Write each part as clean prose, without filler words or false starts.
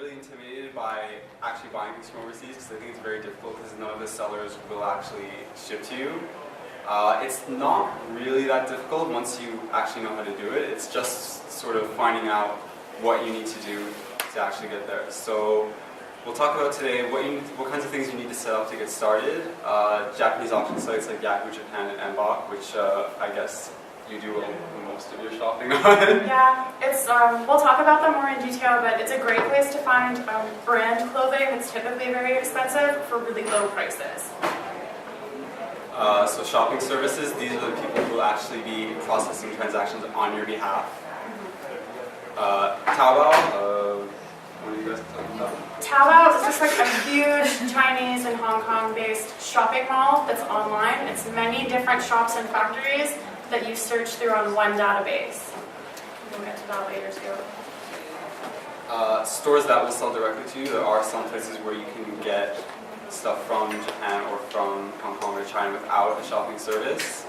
really intimidated by actually buying things from overseas because I think it's very difficult because none of the sellers will actually ship to you. It's not really that difficult once you actually know how to do it. It's just sort of finding out what you need to do to actually get there. So we'll talk about today what kinds of things you need to set up to get started. Japanese auction sites like Yahoo Japan and Mbok, which I guess you do most of your shopping on. Yeah, it's we'll talk about them more in detail, but it's a great place to find brand clothing that's typically very expensive for really low prices. So shopping services, these are the people who will actually be processing transactions on your behalf. Taobao, what are you guys talking about? Taobao is just like a huge Chinese and Hong Kong based shopping mall that's online. It's many different shops and factories that you search through on one database. We'll get to that later too. Stores that will sell directly to you. There are some places where you can get stuff from Japan or from Hong Kong or China without a shopping service.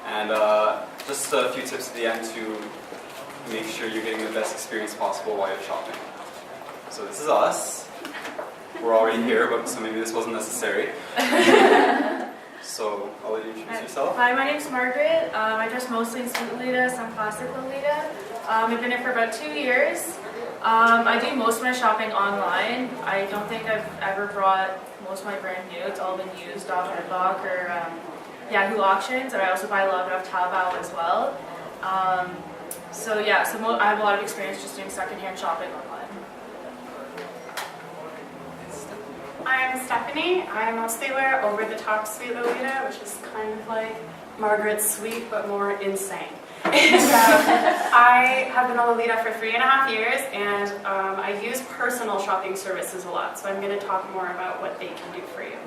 And just a few tips at the end to make sure you're getting the best experience possible while you're shopping. So this is us. We're already here, but so maybe this wasn't necessary. So I'll let you introduce yourself. Hi, my name's Margaret. I dress mostly in suit Lolita, some classic Lolita. I've been here for about 2 years. I do most of my shopping online. I don't think I've ever brought most of my brand new. It's all been used off Mbok or Yahoo Auctions, and I also buy a lot of it off Taobao as well. So I have a lot of experience just doing secondhand shopping online. I'm Stephanie. I mostly wear over-the-top sweet Lolita, which is kind of like Margaret's sweet but more insane. And I have been a Lolita for 3.5 years, and I use personal shopping services a lot, so I'm going to talk more about what they can do for you.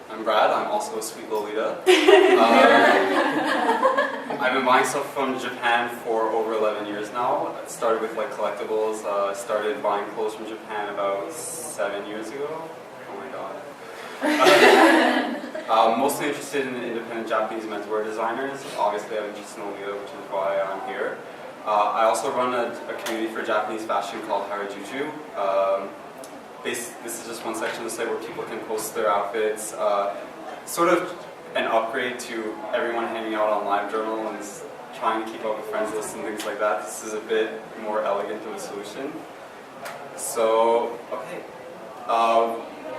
I'm Brad. I'm also a sweet Lolita. I've been buying stuff from Japan for over 11 years now. I started with like collectibles. I started buying clothes from Japan about 7 years ago. Oh my god. Mostly interested in independent Japanese menswear designers. Obviously I'm interested in Lolita, which is why I'm here. I also run a community for Japanese fashion called Harajuku. This is just one section of the site where people can post their outfits. Sort of an upgrade to everyone hanging out on LiveJournal and trying to keep up with friends lists and things like that. This is a bit more elegant of a solution. So, okay.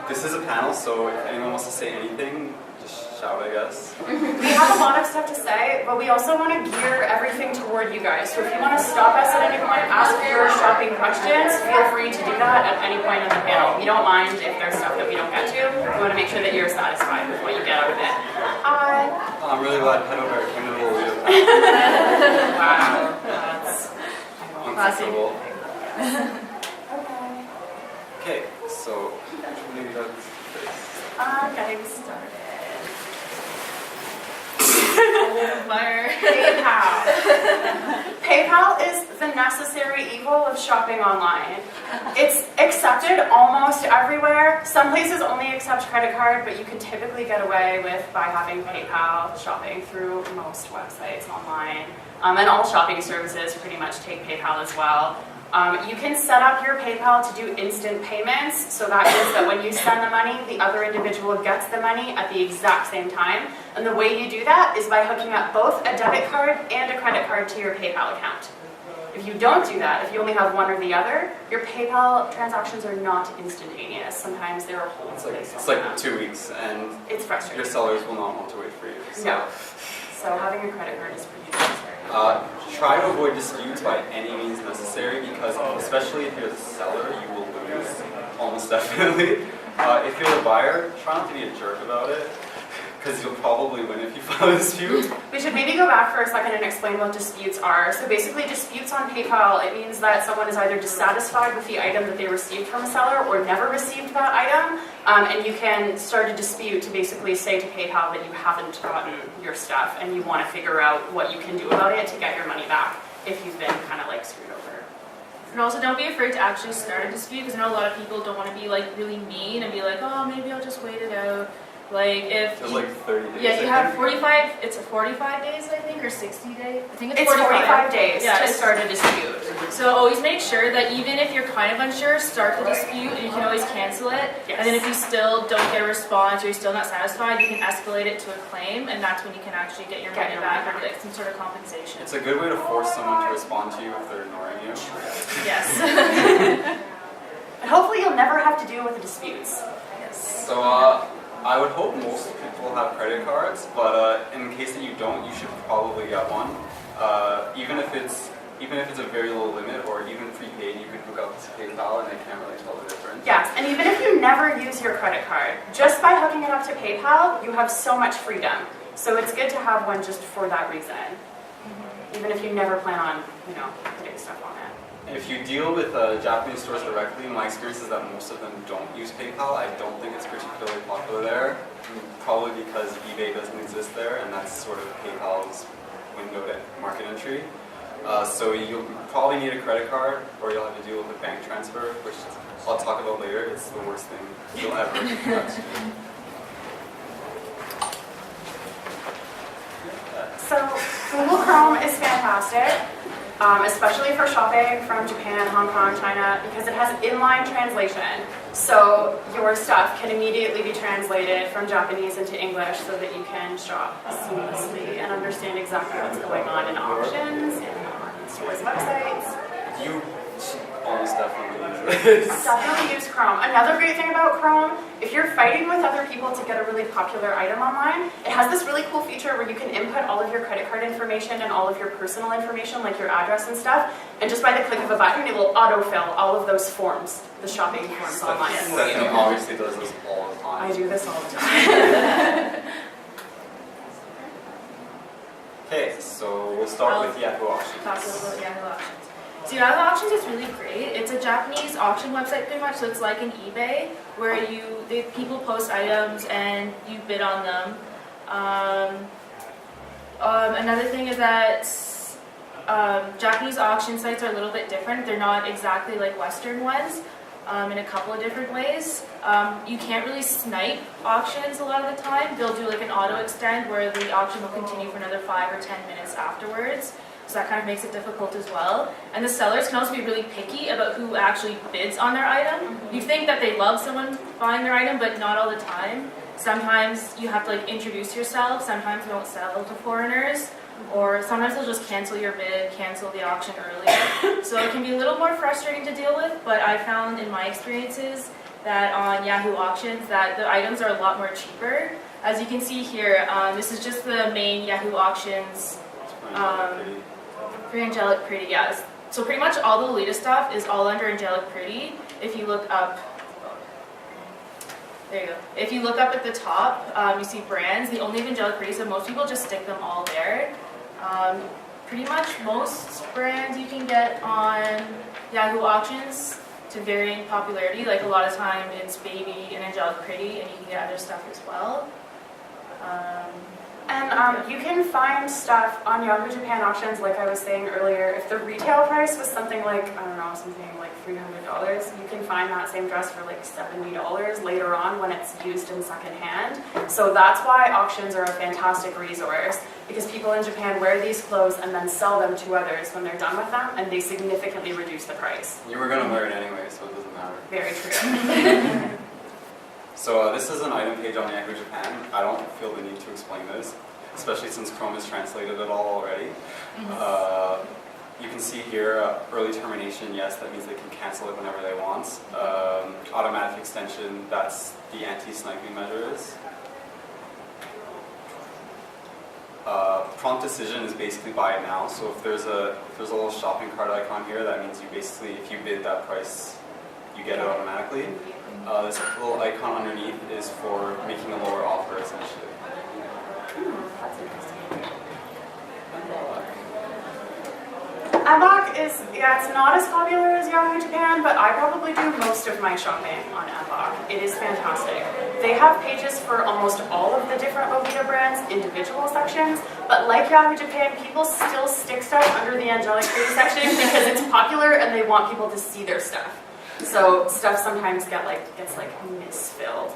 This is a panel, so if anyone wants to say anything, just shout, I guess. We have a lot of stuff to say, but we also want to gear everything toward you guys. So if you want to stop us at any point, ask your shopping questions, feel free to do that at any point in the panel. We don't mind if there's stuff that we don't get to. We want to make sure that you're satisfied with what you get out of it. I'm really glad Pedo Bear came to the Lolita. Wow, that's uncomfortable. Okay, so maybe that's getting started. Fire. PayPal. PayPal is the necessary evil of shopping online. It's accepted almost everywhere. Some places only accept credit card, but you can typically get away with by having PayPal shopping through most websites online. And all shopping services pretty much take PayPal as well. You can set up your PayPal to do instant payments, so that means that when you send the money, the other individual gets the money at the exact same time. And the way you do that is by hooking up both a debit card and a credit card to your PayPal account. If you don't do that, if you only have one or the other, your PayPal transactions are not instantaneous. Sometimes there are holds. It's like 2 weeks, and it's frustrating. Your sellers will not want to wait for you. So. No. So having a credit card is pretty necessary. Try to avoid disputes by any means necessary, because especially if you're the seller, you will lose, almost definitely. If you're the buyer, try not to be a jerk about it, because you'll probably win if you file a dispute. We should maybe go back for a second and explain what disputes are. So basically disputes on PayPal, it means that someone is either dissatisfied with the item that they received from a seller or never received that item, and you can start a dispute to basically say to PayPal that you haven't gotten your stuff and you want to figure out what you can do about it to get your money back if you've been kind of like screwed over. And also don't be afraid to actually start a dispute, because I know a lot of people don't want to be like really mean and be like, oh, maybe I'll just wait it out. Like if It was like 30 days. yeah, you I have think. 45. It's 45 days, I think, or 60 days. I think It's 45 days Yeah, to it's- start a dispute. So always make sure that even if you're kind of unsure, start the dispute, and you can always cancel it. Yes. And then if you still don't get a response or you're still not satisfied, you can escalate it to a claim, and that's when you can actually get your Get money your back money or get some sort of compensation. It's a good way to force someone to respond to you if they're ignoring you. Yes. And hopefully you'll never have to deal with the disputes. Yes. So I would hope most people have credit cards, but in case that you don't, you should probably get one. Even if it's a very low limit or even prepaid, you can hook up to PayPal and they can't really tell the difference. Yes, and even if you never use your credit card, just by hooking it up to PayPal, you have so much freedom. So it's good to have one just for that reason. Even if you never plan on, putting stuff on it. And if you deal with Japanese stores directly, my experience is that most of them don't use PayPal. I don't think it's particularly popular there, probably because eBay doesn't exist there, and that's sort of PayPal's window to market entry. So you'll probably need a credit card, or you'll have to deal with a bank transfer, which I'll talk about later. It's the worst thing you'll ever have to do. So Google Chrome is fantastic, especially for shopping from Japan, Hong Kong, China, because it has inline translation. So your stuff can immediately be translated from Japanese into English so that you can shop seamlessly and understand exactly what's going on in auctions and on stores' websites. You almost definitely use this. Definitely use Chrome. Another great thing about Chrome, if you're fighting with other people to get a really popular item online, it has this really cool feature where you can input all of your credit card information and all of your personal information, like your address and stuff, and just by the click of a button, it will autofill all of those forms, the shopping forms online. Stephanie obviously does this all the time. I do this all the time. Okay, so we'll start with Yahoo Auctions. Talk a little about Yahoo Auctions. So Yahoo Auctions is really great. It's a Japanese auction website pretty much, so it's like an eBay where people post items and you bid on them. Another thing is that Japanese auction sites are a little bit different. They're not exactly like Western ones in a couple of different ways. You can't really snipe auctions a lot of the time. They'll do like an auto extend where the auction will continue for another 5 or 10 minutes afterwards. So that kind of makes it difficult as well. And the sellers can also be really picky about who actually bids on their item. You think that they love someone buying their item, but not all the time. Sometimes you have to like introduce yourself. Sometimes they don't sell to foreigners. Or sometimes they'll just cancel your bid, cancel the auction earlier. So it can be a little more frustrating to deal with, but I found in my experiences that on Yahoo Auctions that the items are a lot more cheaper. As you can see here, this is just the main Yahoo Auctions. Pretty Angelic Pretty, yeah. So pretty much all the Lolita stuff is all under Angelic Pretty. If you look up, there you go. If you look up at the top, you see brands. They only have Angelic Pretty, so most people just stick them all there. Pretty much most brands you can get on Yahoo Auctions to varying popularity. Like a lot of time it's Baby and Angelic Pretty, and you can get other stuff as well. And you can find stuff on Yahoo Japan auctions, like I was saying earlier. If the retail price was something like, I don't know, something like $300, you can find that same dress for like $70 later on when it's used in secondhand. So that's why auctions are a fantastic resource, because people in Japan wear these clothes and then sell them to others when they're done with them, and they significantly reduce the price. You were going to wear it anyway, so it doesn't matter. Very true. So this is an item page on Yahoo Japan. I don't feel the need to explain this, especially since Chrome has translated it all already. You can see here, early termination, yes, that means they can cancel it whenever they want. Automatic extension, that's the anti-sniping measures. Prompt decision is basically buy it now. So if there's a little shopping cart icon here, that means you basically, if you bid that price, you get it automatically. This little icon underneath is for making a lower offer, essentially. That's interesting. Mbok is, it's not as popular as Yahoo Japan, but I probably do most of my shopping on Mbok. It is fantastic. They have pages for almost all of the different Lolita brands, individual sections, but like Yahoo Japan, people still stick stuff under the Angelic Pretty section because it's popular and they want people to see their stuff. So stuff sometimes gets misfilled.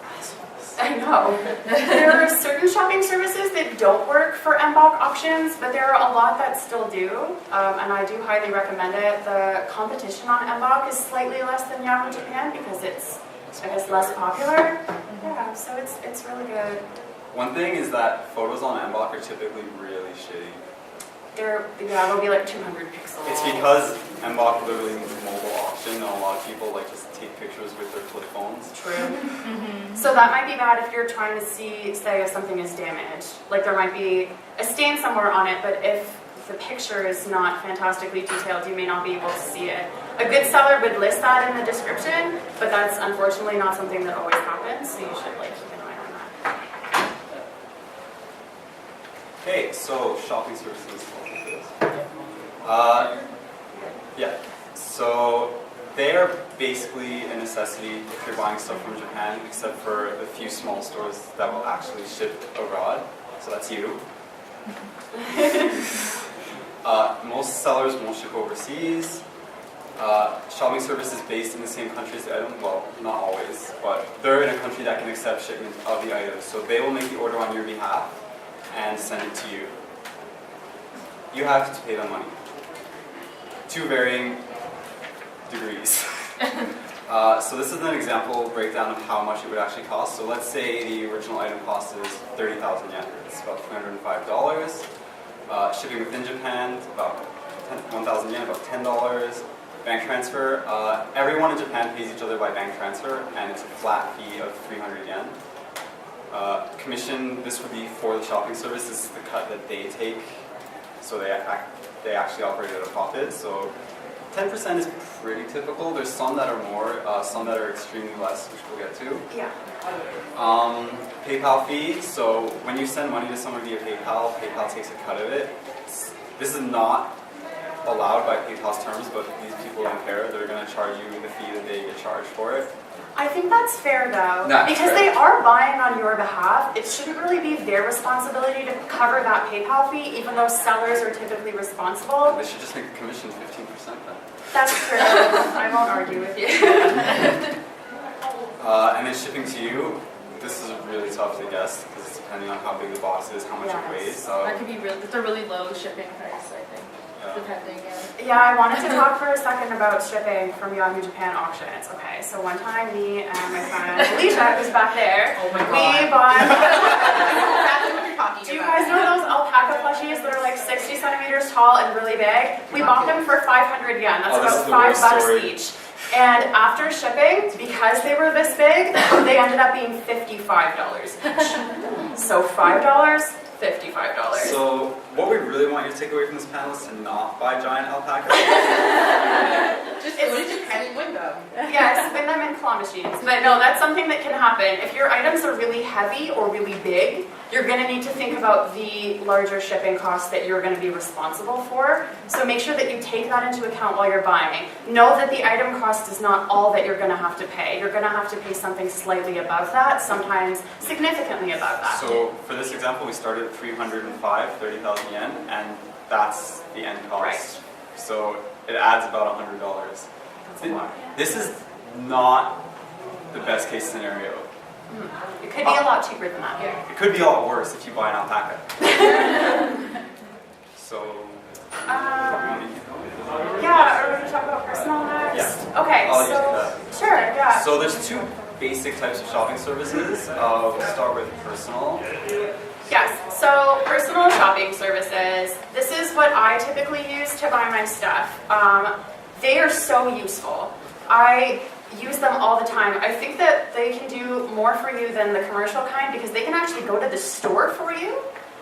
I know. There are certain shopping services that don't work for Mbok auctions, but there are a lot that still do, and I do highly recommend it. The competition on Mbok is slightly less than Yahoo Japan because it's, I guess, less popular. Yeah, so it's really good. One thing is that photos on Mbok are typically really shitty. They'll be like 200 pixels. It's because Mbok literally means mobile auction, and a lot of people like just take pictures with their flip phones. True. So that might be bad if you're trying to see, say, if something is damaged. Like there might be a stain somewhere on it, but if the picture is not fantastically detailed, you may not be able to see it. A good seller would list that in the description, but that's unfortunately not something that always happens, so you should like keep an eye on that. Okay, so shopping services. Yeah, so they are basically a necessity if you're buying stuff from Japan, except for the few small stores that will actually ship abroad. So that's you. Most sellers won't ship overseas. Shopping service is based in the same country as the item. Well, not always, but they're in a country that can accept shipment of the item. So they will make the order on your behalf and send it to you. You have to pay them money. To varying degrees. So this is an example breakdown of how much it would actually cost. So let's say the original item cost is 30,000 yen. It's about $305. Shipping within Japan, about 1,000 yen, about $10. Bank transfer. Everyone in Japan pays each other by bank transfer, and it's a flat fee of 300 yen. Commission, this would be for the shopping service. This is the cut that they take. So they actually operate at a profit. So 10% is pretty typical. There's some that are more, some that are extremely less, which we'll get to. Yeah. PayPal fee. So when you send money to someone via PayPal, PayPal takes a cut of it. This is not allowed by PayPal's terms, but these people don't care. They're going to charge you the fee that they get charged for it. I think that's fair though, That's because fair. they are buying on your behalf. It shouldn't really be their responsibility to cover that PayPal fee, even though sellers are typically responsible. They should just make the commission 15% then. That's true. I won't argue with you. And then shipping to you, this is really tough to guess because it's depending on how big the box is, how much it weighs. So That could be really, it's a really low shipping price, I think, depending. Yeah, I wanted to talk for a second about shipping from Yahoo Japan auctions. Okay, so one time me and my friend Lolita, who's back there, Oh my we God. bought. Exactly what you're talking Do you about. guys know those alpaca plushies that are like 60 centimeters tall and really big? We bought them for 500 yen. That's Oh, this is about the worst $5 story. each. And after shipping, because they were this big, they ended up being $55 each. So $5, $55. So what we really want you to take away from this panel is to not buy giant alpacas. Just go to Japan and win them. Yes, win them in claw machines. But no, that's something that can happen. If your items are really heavy or really big, you're going to need to think about the larger shipping costs that you're going to be responsible for. So make sure that you take that into account while you're buying. Know that the item cost is not all that you're going to have to pay. You're going to have to pay something slightly above that, sometimes significantly above that. So for this example, we started at 305, 30,000 yen, and that's the end cost. Right. So it adds about $100. That's a lot. This is not the best case scenario. It could be a lot cheaper than that. It could be a lot worse if you buy an alpaca. So, Yeah, are we going to talk about personal next? Yeah. Okay, I'll so, use sure, yeah. So there's two basic types of shopping services. We'll start with personal. Yes, so personal shopping services. This is what I typically use to buy my stuff. They are so useful. I use them all the time. I think that they can do more for you than the commercial kind because they can actually go to the store for you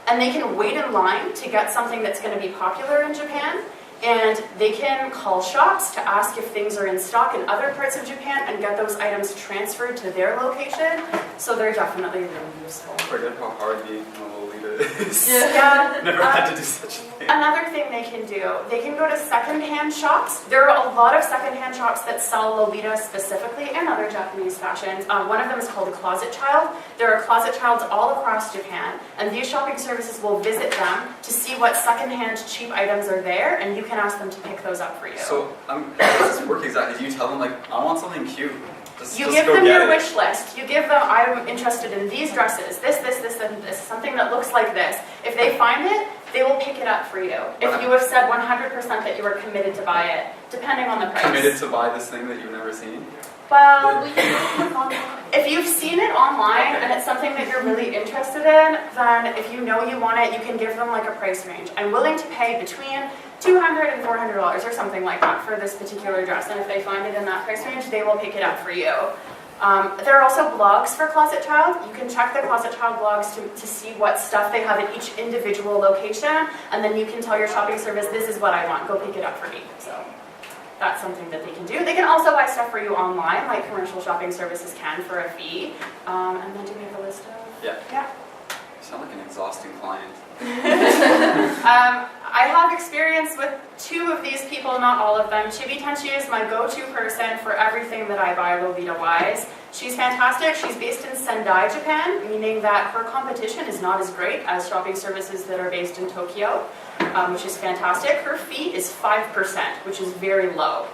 and they can wait in line to get something that's going to be popular in Japan. And they can call shops to ask if things are in stock in other parts of Japan and get those items transferred to their location. So they're definitely really useful. Forget how hard being a Lolita is. Yeah. Never had to do such a thing. Another thing they can do, they can go to secondhand shops. There are a lot of secondhand shops that sell Lolita specifically and other Japanese fashions. One of them is called a Closet Child. There are Closet Childs all across Japan, and these shopping services will visit them to see what secondhand cheap items are there, and you can ask them to pick those up for you. So, how does this work exactly? Do you tell them, like, I want something cute? You just give go them get your it. wish list. You give them, I'm interested in these dresses, this, and this, something that looks like this. If they find it, they will pick it up for you. If you have said 100% that you are committed to buy it, depending on the price. Committed to buy this thing that you've never seen? Well, if you've seen it online and it's something that you're really interested in, then if you know you want it, you can give them like a price range. I'm willing to pay between $200 and $400 or something like that for this particular dress. And if they find it in that price range, they will pick it up for you. There are also blogs for Closet Child. You can check the Closet Child blogs to see what stuff they have at each individual location, and then you can tell your shopping service, this is what I want, go pick it up for me. So that's something that they can do. They can also buy stuff for you online, like commercial shopping services can for a fee. And then do we have a list of? Yeah. Yeah. You sound like an exhausting client. I have experience with 2 of these people, not all of them. Chibi Tenchi is my go-to person for everything that I buy Lolita-wise. She's fantastic. She's based in Sendai, Japan, meaning that her competition is not as great as shopping services that are based in Tokyo, which is fantastic. Her fee is 5%, which is very low.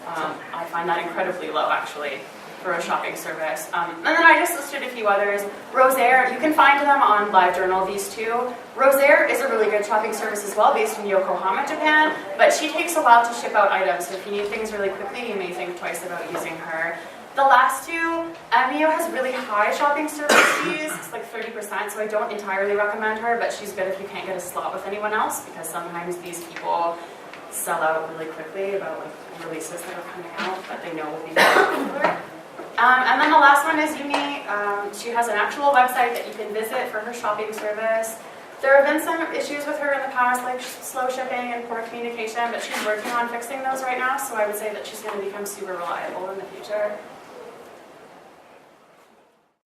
I find that incredibly low, actually, for a shopping service. And then I just listed a few others. Rosaire, you can find them on LiveJournal, these 2. Rosaire is a really good shopping service as well, based in Yokohama, Japan, but she takes a while to ship out items, so if you need things really quickly, you may think twice about using her. The last 2, Emio has really high shopping service fees, it's like 30%, so I don't entirely recommend her, but she's good if you can't get a slot with anyone else, because sometimes these people sell out really quickly about like releases that are coming out that they know will be very popular. And then the last one is Yumi. She has an actual website that you can visit for her shopping service. There have been some issues with her in the past, like slow shipping and poor communication, but she's working on fixing those right now, so I would say that she's going to become super reliable in the future.